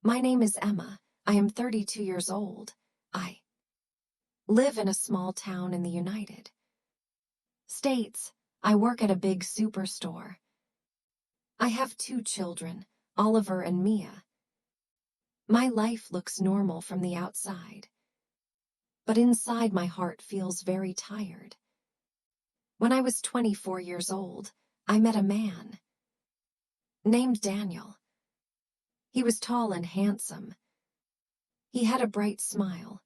My name is Emma. I am 32 years old. I live in a small town in the United States. I work at a big superstore. I have two children, Oliver and Mia. My life looks normal from the outside, but inside my heart feels very tired. When I was 24 years old, I met a man named Daniel. He was tall and handsome. He had a bright smile.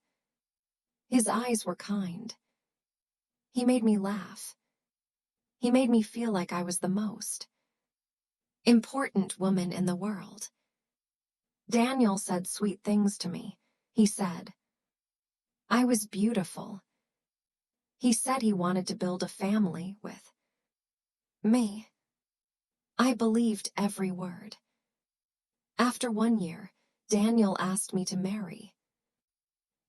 His eyes were kind. He made me laugh. He made me feel like I was the most important woman in the world. Daniel said sweet things to me. He said I was beautiful. He said he wanted to build a family with me. I believed every word. After 1 year, Daniel asked me to marry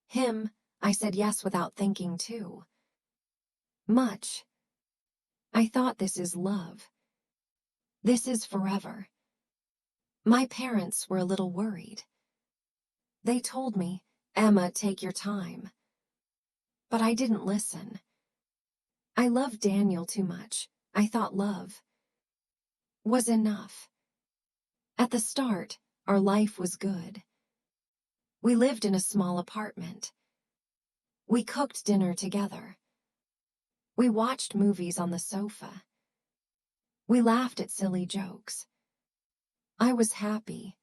him. I said yes without thinking too much. I thought, this is love. This is forever. My parents were a little worried. They told me, Emma, take your time. But I didn't listen. I loved Daniel too much. I thought love was enough. At the start, our life was good. We lived in a small apartment. We cooked dinner together. We watched movies on the sofa. We laughed at silly jokes. I was happy.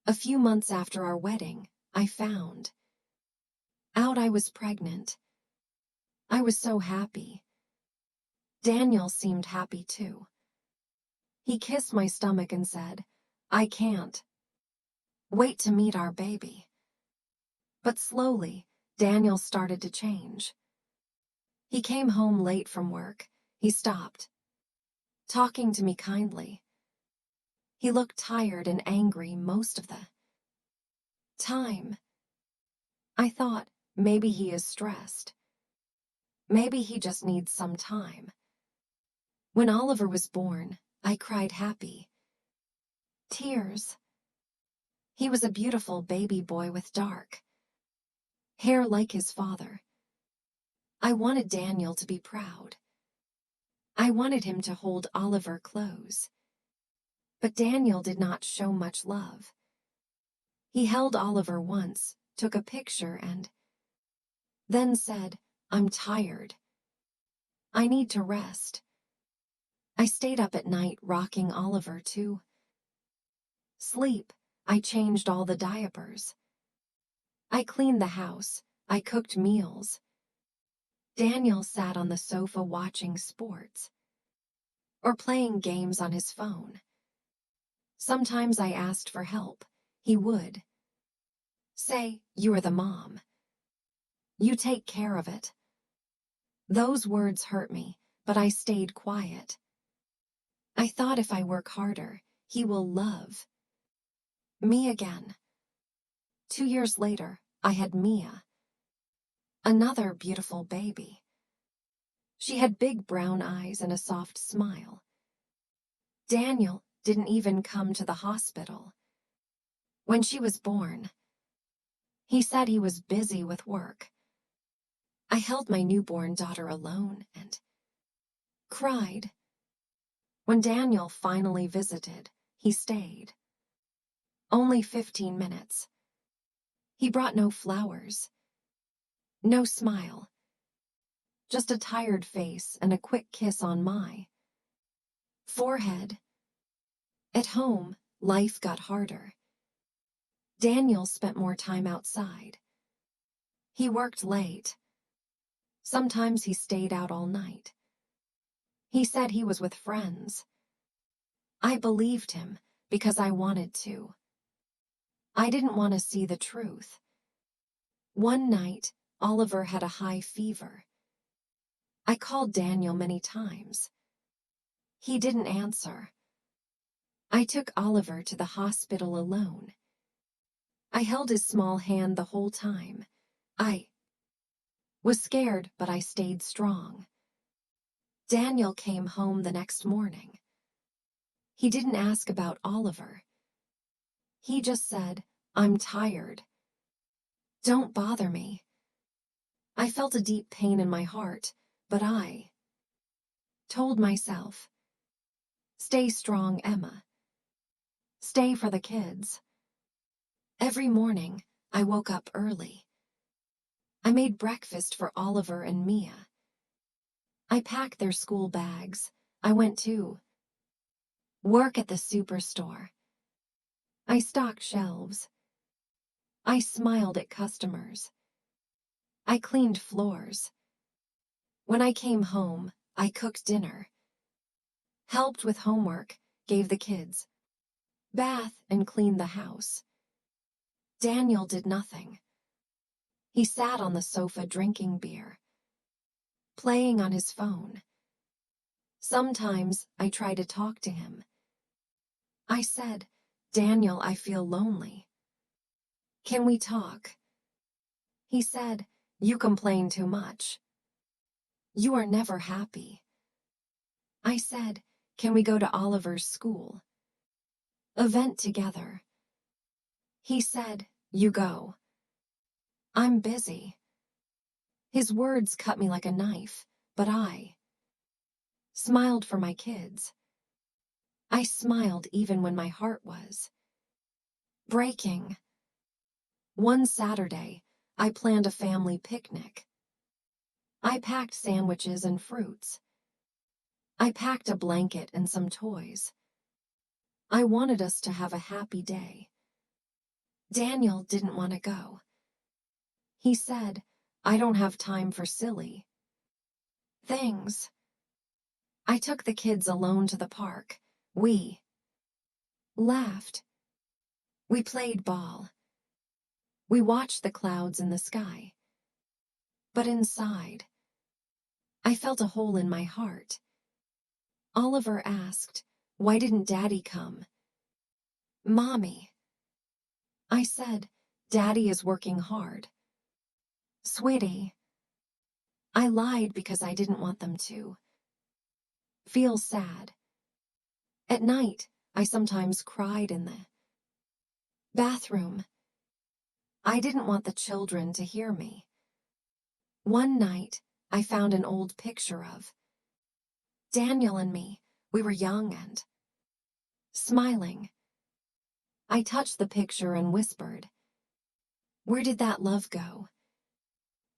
A few months after our wedding, I found out I was pregnant. I was so happy. Daniel seemed happy too. He kissed my stomach and said, I can't wait to meet our baby. But slowly, Daniel started to change. He came home late from work. He stopped talking to me kindly. He looked tired and angry most of the time. I thought, maybe he is stressed. Maybe he just needs some time. When Oliver was born, I cried happy tears. He was a beautiful baby boy with dark hair like his father. I wanted Daniel to be proud. I wanted him to hold Oliver close. But Daniel did not show much love. He held Oliver once, took a picture, and then said, I'm tired. I need to rest. I stayed up at night rocking Oliver to sleep. I changed all the diapers. I cleaned the house. I cooked meals. Daniel sat on the sofa watching sports or playing games on his phone. Sometimes I asked for help. He would say, you are the mom. You take care of it. Those words hurt me, but I stayed quiet. I thought, if I work harder, he will love me again. 2 years later, I had Mia, another beautiful baby. She had big brown eyes and a soft smile. Daniel didn't even come to the hospital when she was born. He said he was busy with work. I held my newborn daughter alone and cried. When Daniel finally visited, he stayed only 15 minutes. He brought no flowers, no smile, just a tired face and a quick kiss on my forehead. At home, life got harder. Daniel spent more time outside. He worked late. Sometimes he stayed out all night. He said he was with friends. I believed him because I wanted to. I didn't want to see the truth. One night, Oliver had a high fever. I called Daniel many times. He didn't answer. I took Oliver to the hospital alone. I held his small hand the whole time. I was scared, but I stayed strong. Daniel came home the next morning. He didn't ask about Oliver. He just said, "I'm tired. Don't bother me." I felt a deep pain in my heart, but I told myself, "Stay strong, Emma. Stay for the kids." Every morning, I woke up early. I made breakfast for Oliver and Mia. I packed their school bags. I went to work at the superstore. I stocked shelves. I smiled at customers. I cleaned floors. When I came home, I cooked dinner, helped with homework, gave the kids bath, and cleaned the house. Daniel did nothing. He sat on the sofa drinking beer, playing on his phone. Sometimes I tried to talk to him. I said, "Daniel, I feel lonely. Can we talk?" He said, "You complain too much. You are never happy." I said, "Can we go to Oliver's school event together?" He said, "You go. I'm busy." His words cut me like a knife, but I smiled for my kids. I smiled even when my heart was breaking. One Saturday, I planned a family picnic. I packed sandwiches and fruits. I packed a blanket and some toys. I wanted us to have a happy day. Daniel didn't want to go. He said, "I don't have time for silly things." I took the kids alone to the park. We laughed. We played ball. We watched the clouds in the sky. But inside, I felt a hole in my heart. Oliver asked, "Why didn't Daddy come?" "Mommy," I said, "Daddy is working hard." "Sweetie," I lied because I didn't want them to feel sad. At night, I sometimes cried in the bathroom. I didn't want the children to hear me. One night, I found an old picture of Daniel and me. We were young and smiling. I touched the picture and whispered, "Where did that love go?"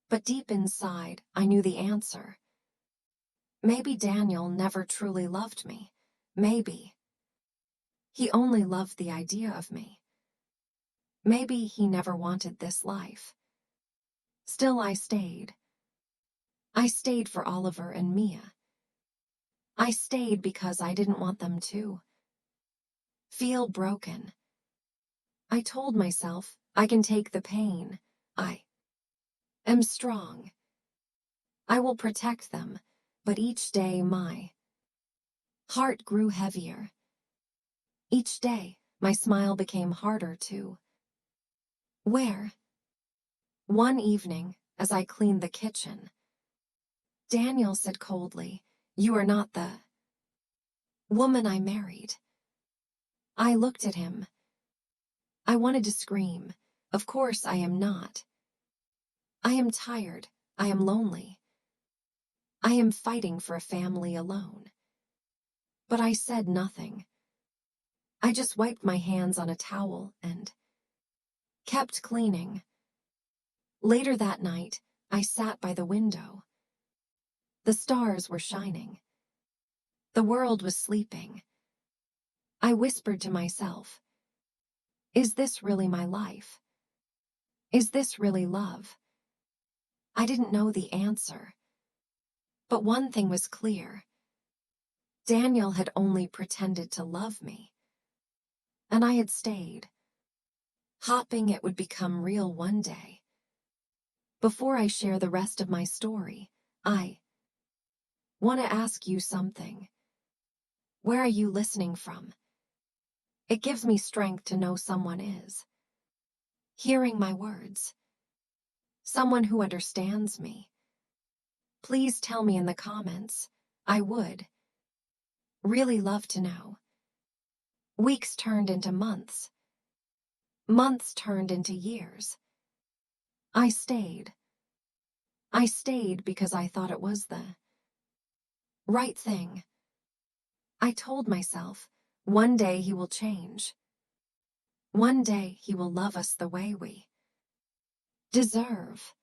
But deep inside, I knew the answer. Maybe Daniel never truly loved me. Maybe he only loved the idea of me. Maybe he never wanted this life. Still, I stayed. I stayed for Oliver and Mia. I stayed because I didn't want them to feel broken. I told myself, I can take the pain. I am strong. I will protect them. But each day my heart grew heavier. Each day, my smile became harder to wear. One evening, as I cleaned the kitchen, Daniel said coldly, "You are not the woman I married." I looked at him. I wanted to scream. Of course I am not. I am tired. I am lonely. I am fighting for a family alone. But I said nothing. I just wiped my hands on a towel and kept cleaning. Later that night, I sat by the window. The stars were shining. The world was sleeping. I whispered to myself, "Is this really my life? Is this really love?" I didn't know the answer. But one thing was clear. Daniel had only pretended to love me. And I had stayed, hoping it would become real one day. Before I share the rest of my story, I want to ask you something. Where are you listening from? It gives me strength to know someone is hearing my words. Someone who understands me. Please tell me in the comments. I would really love to know. Weeks turned into months. Months turned into years. I stayed. I stayed because I thought it was the right thing. I told myself, one day he will change. One day he will love us the way we deserve.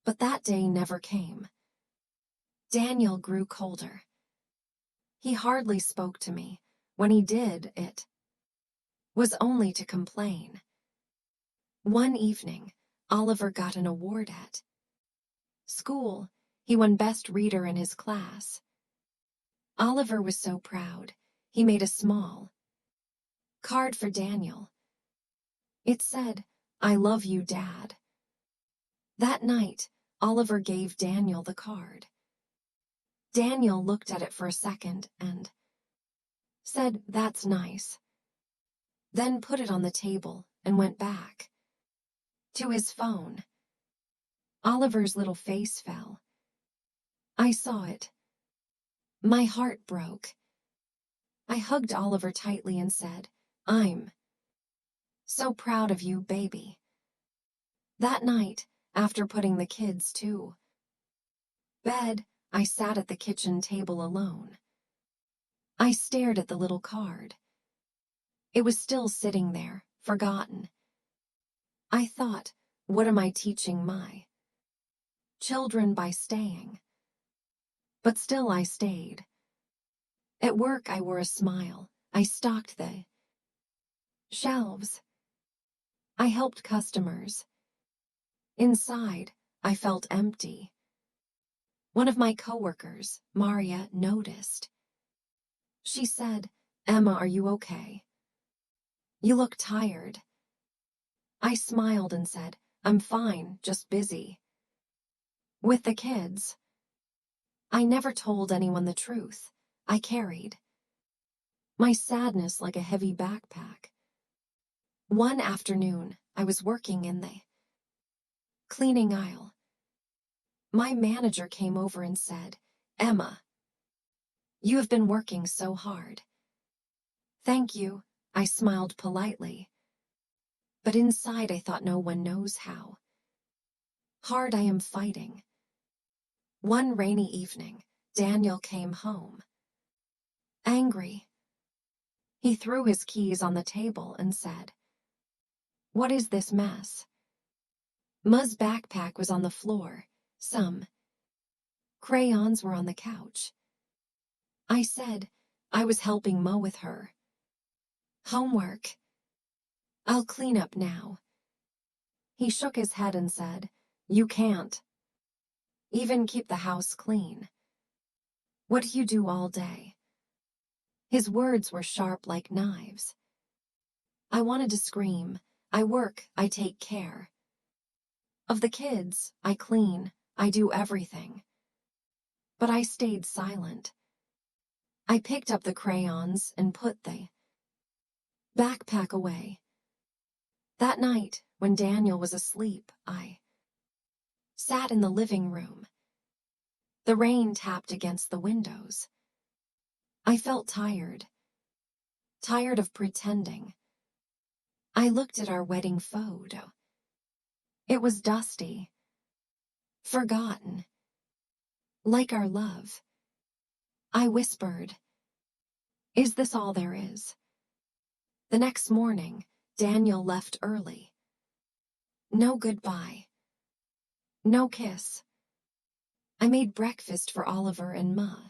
But that day never came. Daniel grew colder. He hardly spoke to me. When he did, it was only to complain. One evening, Oliver got an award at school. He won Best Reader in his class. Oliver was so proud, he made a small card for Daniel. It said, "I love you, Dad." That night, Oliver gave Daniel the card. Daniel looked at it for a second and said, "That's nice." Then put it on the table and went back to his phone. Oliver's little face fell. I saw it. My heart broke. I hugged Oliver tightly and said, "I'm so proud of you, baby." That night, after putting the kids to bed, I sat at the kitchen table alone. I stared at the little card. It was still sitting there, forgotten. I thought, what am I teaching my children by staying? But still I stayed. At work I wore a smile. I stocked the shelves. I helped customers. Inside, I felt empty. One of my coworkers, Maria, noticed. She said, "Emma, are you okay? You look tired." I smiled and said, "I'm fine, just busy with the kids." I never told anyone the truth. I carried my sadness like a heavy backpack. One afternoon, I was working in the cleaning aisle. My manager came over and said, "Emma, you have been working so hard." "Thank you," I smiled politely. But inside I thought no one knows how hard I am fighting. One rainy evening, Daniel came home. Angry. He threw his keys on the table and said, "What is this mess?" Ma's backpack was on the floor. Some crayons were on the couch. I said, "I was helping Ma with her homework. I'll clean up now." He shook his head and said, "You can't even keep the house clean. What do you do all day?" His words were sharp like knives. I wanted to scream. I work, I take care of the kids, I clean, I do everything. But I stayed silent. I picked up the crayons and put the backpack away. That night, when Daniel was asleep, I sat in the living room. The rain tapped against the windows. I felt tired. Tired of pretending. I looked at our wedding photo. It was dusty. Forgotten. Like our love. I whispered, "Is this all there is?" The next morning, Daniel left early. No goodbye. No kiss. I made breakfast for Oliver and Ma.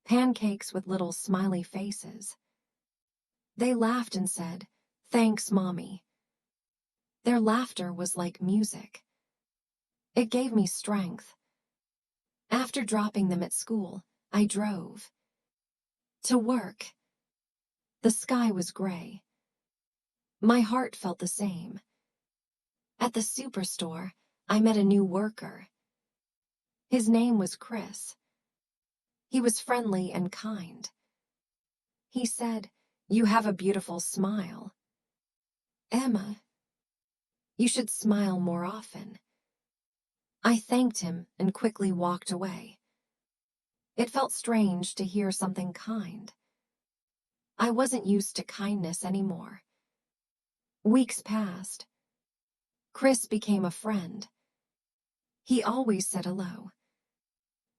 Pancakes with little smiley faces. They laughed and said, "Thanks, Mommy." Their laughter was like music. It gave me strength. After dropping them at school, I drove to work. The sky was gray. My heart felt the same. At the superstore, I met a new worker. His name was Chris. He was friendly and kind. He said, "You have a beautiful smile. Emma, you should smile more often." I thanked him and quickly walked away. It felt strange to hear something kind. I wasn't used to kindness anymore. Weeks passed. Chris became a friend. He always said hello.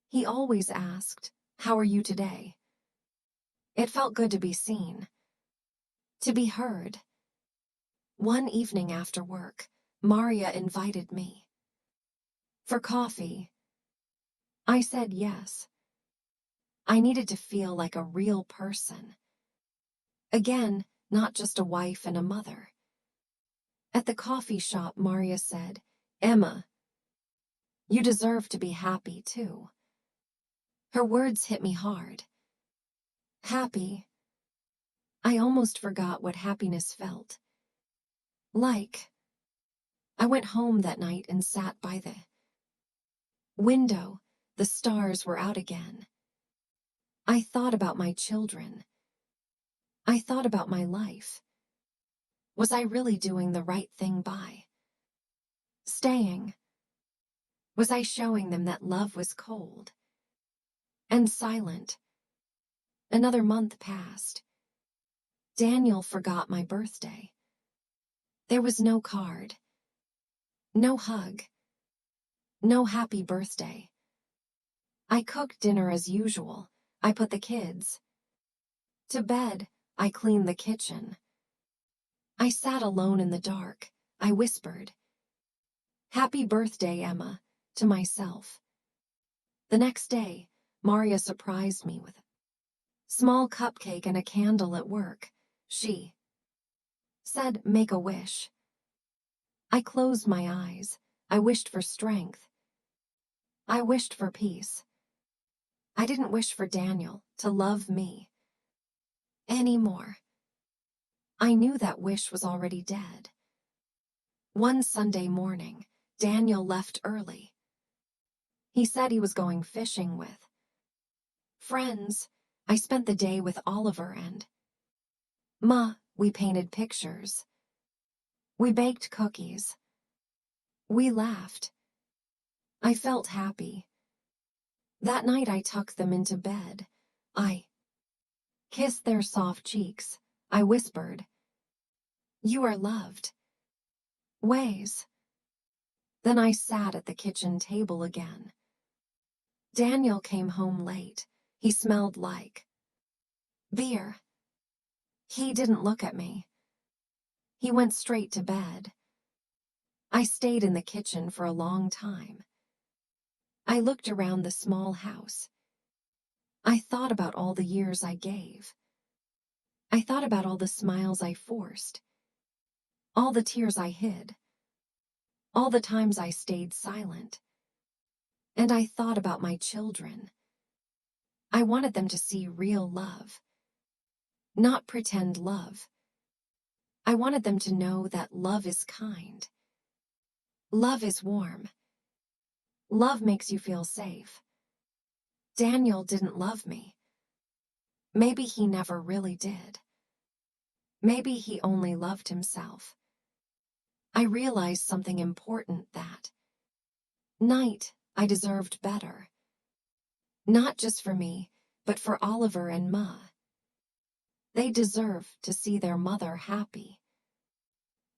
He always asked, "How are you today?" It felt good to be seen, to be heard. One evening after work, Maria invited me for coffee. I said yes. I needed to feel like a real person. Again, not just a wife and a mother. At the coffee shop, Maria said, "Emma, you deserve to be happy too." Her words hit me hard. Happy. I almost forgot what happiness felt like. I went home that night and sat by the window. The stars were out again. I thought about my children. I thought about my life. Was I really doing the right thing by staying? Was I showing them that love was cold and silent? Another month passed. Daniel forgot my birthday. There was no card, no hug, no happy birthday. I cooked dinner as usual. I put the kids to bed. I cleaned the kitchen. I sat alone in the dark. I whispered, "Happy birthday, Emma," to myself. The next day, Maria surprised me with a small cupcake and a candle at work. She said, "Make a wish." I closed my eyes. I wished for strength. I wished for peace. I didn't wish for Daniel to love me anymore. I knew that wish was already dead. One Sunday morning, Daniel left early. He said he was going fishing with friends. I spent the day with Oliver and Ma. We painted pictures. We baked cookies. We laughed. I felt happy. That night I tucked them into bed. I kissed their soft cheeks. I whispered, "You are loved." Ways. Then I sat at the kitchen table again. Daniel came home late. He smelled like beer. He didn't look at me. He went straight to bed. I stayed in the kitchen for a long time. I looked around the small house. I thought about all the years I gave. I thought about all the smiles I forced, all the tears I hid, all the times I stayed silent. And I thought about my children. I wanted them to see real love, not pretend love. I wanted them to know that love is kind. Love is warm. Love makes you feel safe. Daniel didn't love me. Maybe he never really did. Maybe he only loved himself. I realized something important that night. I deserved better. Not just for me, but for Oliver and Ma. They deserve to see their mother happy.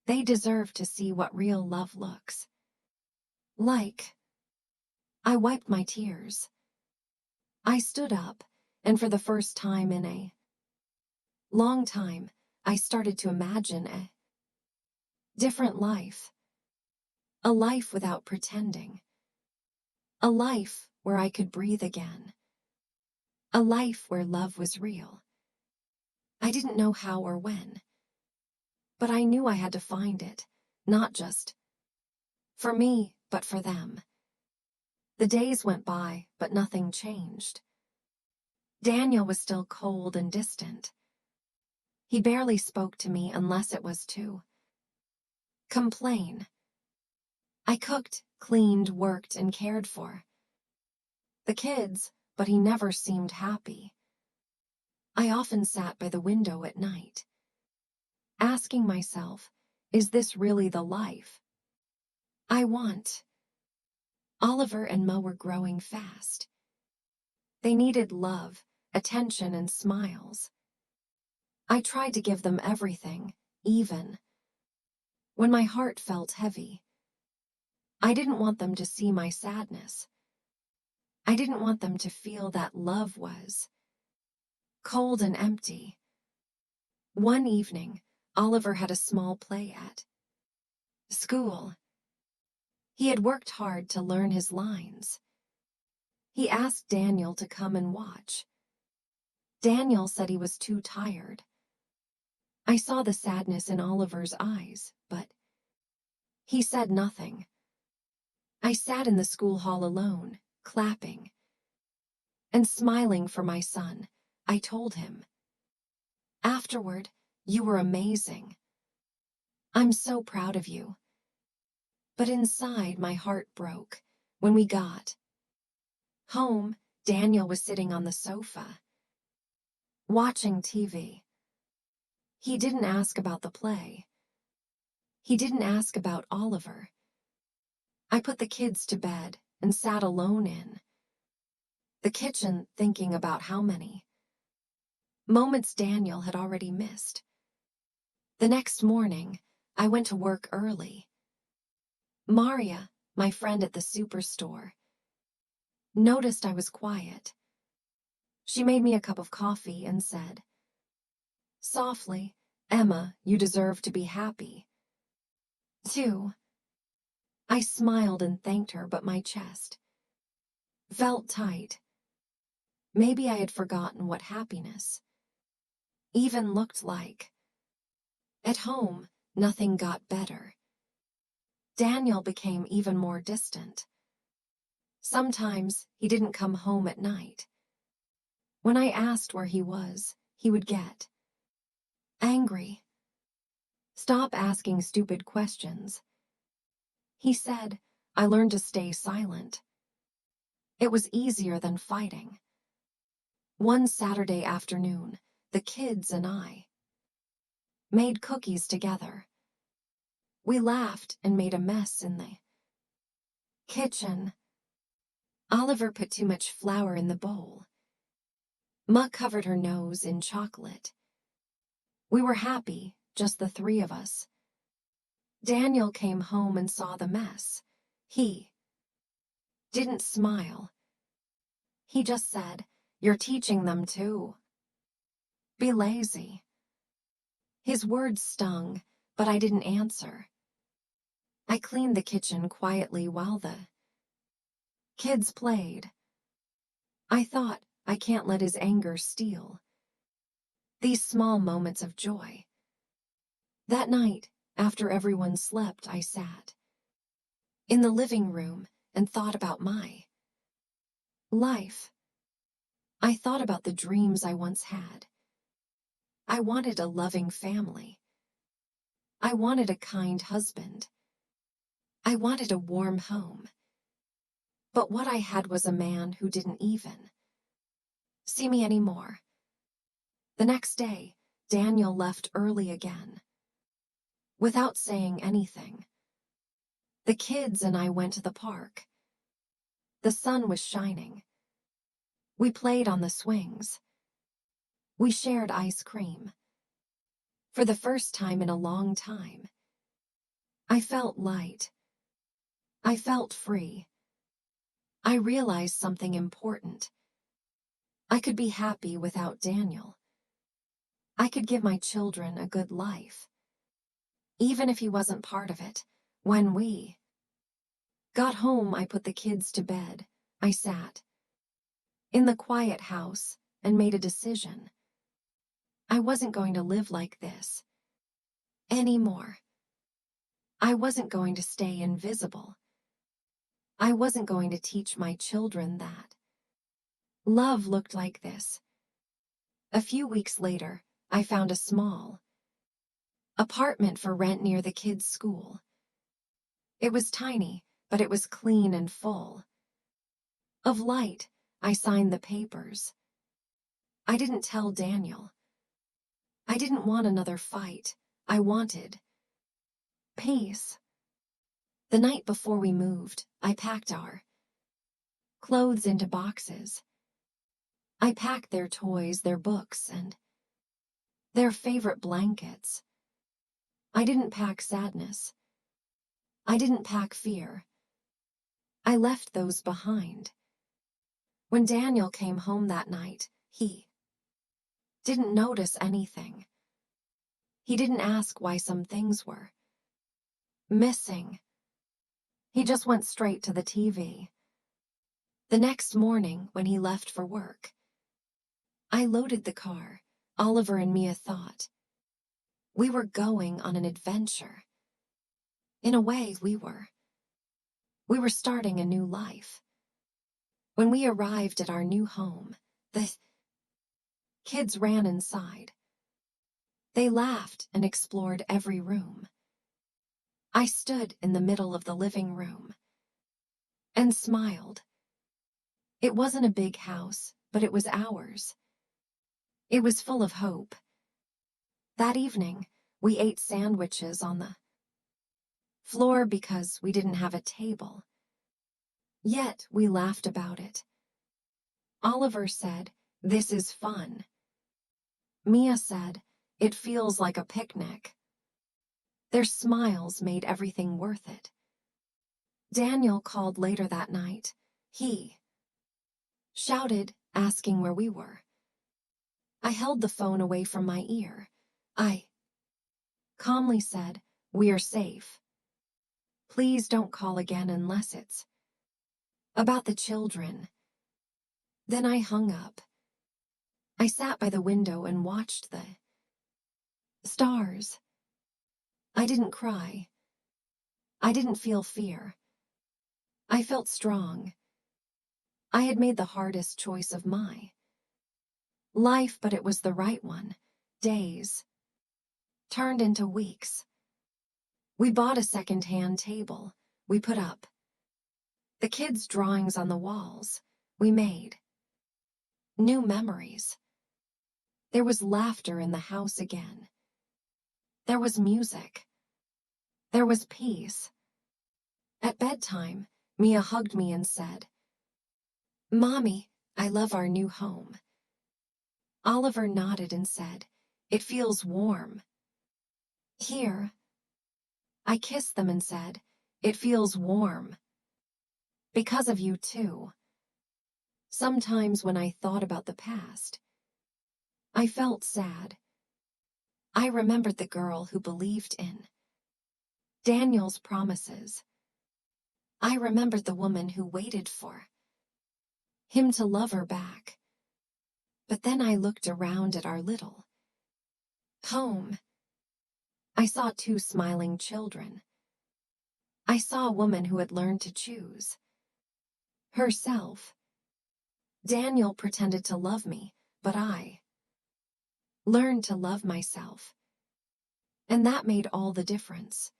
They deserve to see what real love looks like. I wiped my tears. I stood up, and for the first time in a long time, I started to imagine a different life. A life without pretending. A life where I could breathe again. A life where love was real. I didn't know how or when, but I knew I had to find it, not just for me, but for them. The days went by, but nothing changed. Daniel was still cold and distant. He barely spoke to me unless it was to complain. I cooked, cleaned, worked, and cared for the kids, but he never seemed happy. I often sat by the window at night, asking myself, is this really the life I want? Oliver and Mo were growing fast. They needed love, attention, and smiles. I tried to give them everything, even when my heart felt heavy. I didn't want them to see my sadness. I didn't want them to feel that love was cold and empty. One evening, Oliver had a small play at school. He had worked hard to learn his lines. He asked Daniel to come and watch. Daniel said he was too tired. I saw the sadness in Oliver's eyes, but he said nothing. I sat in the school hall alone, clapping and smiling for my son. I told him, "Afterward, you were amazing. I'm so proud of you." But inside, my heart broke. When we got home, Daniel was sitting on the sofa, watching TV. He didn't ask about the play. He didn't ask about Oliver. I put the kids to bed and sat alone in the kitchen thinking about how many moments Daniel had already missed. The next morning, I went to work early. Maria, my friend at the superstore, noticed I was quiet. She made me a cup of coffee and said softly, "Emma, you deserve to be happy, too." I smiled and thanked her, but my chest felt tight. Maybe I had forgotten what happiness even looked like. At home, nothing got better. Daniel became even more distant. Sometimes he didn't come home at night. When I asked where he was, he would get angry. "Stop asking stupid questions," he said. I learned to stay silent. It was easier than fighting. One Saturday afternoon, the kids and I made cookies together. We laughed and made a mess in the kitchen. Oliver put too much flour in the bowl. Ma covered her nose in chocolate. We were happy, just the three of us. Daniel came home and saw the mess. He didn't smile. He just said, "You're teaching them to be lazy." His words stung, but I didn't answer. I cleaned the kitchen quietly while the kids played. I thought, I can't let his anger steal these small moments of joy. That night, after everyone slept, I sat in the living room and thought about my life. I thought about the dreams I once had. I wanted a loving family. I wanted a kind husband. I wanted a warm home. But what I had was a man who didn't even see me anymore. The next day, Daniel left early again, without saying anything. The kids and I went to the park. The sun was shining. We played on the swings. We shared ice cream. For the first time in a long time, I felt light. I felt free. I realized something important. I could be happy without Daniel. I could give my children a good life, even if he wasn't part of it. When we got home, I put the kids to bed. I sat in the quiet house and made a decision. I wasn't going to live like this anymore. I wasn't going to stay invisible. I wasn't going to teach my children that love looked like this. A few weeks later, I found a small apartment for rent near the kids' school. It was tiny, but it was clean and full of light. I signed the papers. I didn't tell Daniel. I didn't want another fight. I wanted peace. The night before we moved, I packed our clothes into boxes. I packed their toys, their books, and their favorite blankets. I didn't pack sadness. I didn't pack fear. I left those behind. When Daniel came home that night, he didn't notice anything. He didn't ask why some things were missing. He just went straight to the TV. The next morning, when he left for work, I loaded the car. Oliver and Mia thought we were going on an adventure. In a way, we were. We were starting a new life. When we arrived at our new home, the kids ran inside. They laughed and explored every room. I stood in the middle of the living room and smiled. It wasn't a big house, but it was ours. It was full of hope. That evening, we ate sandwiches on the floor because we didn't have a table. Yet we laughed about it. Oliver said, "This is fun." Mia said, "It feels like a picnic." Their smiles made everything worth it. Daniel called later that night. He shouted, asking where we were. I held the phone away from my ear. I calmly said, "We're safe. Please don't call again unless it's about the children." Then I hung up. I sat by the window and watched the stars. I didn't cry. I didn't feel fear. I felt strong. I had made the hardest choice of my life, but it was the right one. Days turned into weeks. We bought a second-hand table. We put up the kids' drawings on the walls. We made new memories. There was laughter in the house again. There was music. There was peace. At bedtime, Mia hugged me and said, "Mommy, I love our new home." Oliver nodded and said, "It feels warm here." I kissed them and said, "It feels warm because of you too." Sometimes when I thought about the past, I felt sad. I remembered the girl who believed in Daniel's promises. I remembered the woman who waited for him to love her back. But then I looked around at our little home. I saw 2 smiling children. I saw a woman who had learned to choose herself. Daniel pretended to love me, but I learned to love myself. And that made all the difference.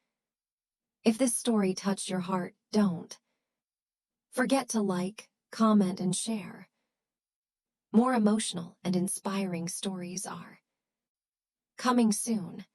If this story touched your heart, don't forget to like, comment, and share. More emotional and inspiring stories are coming soon.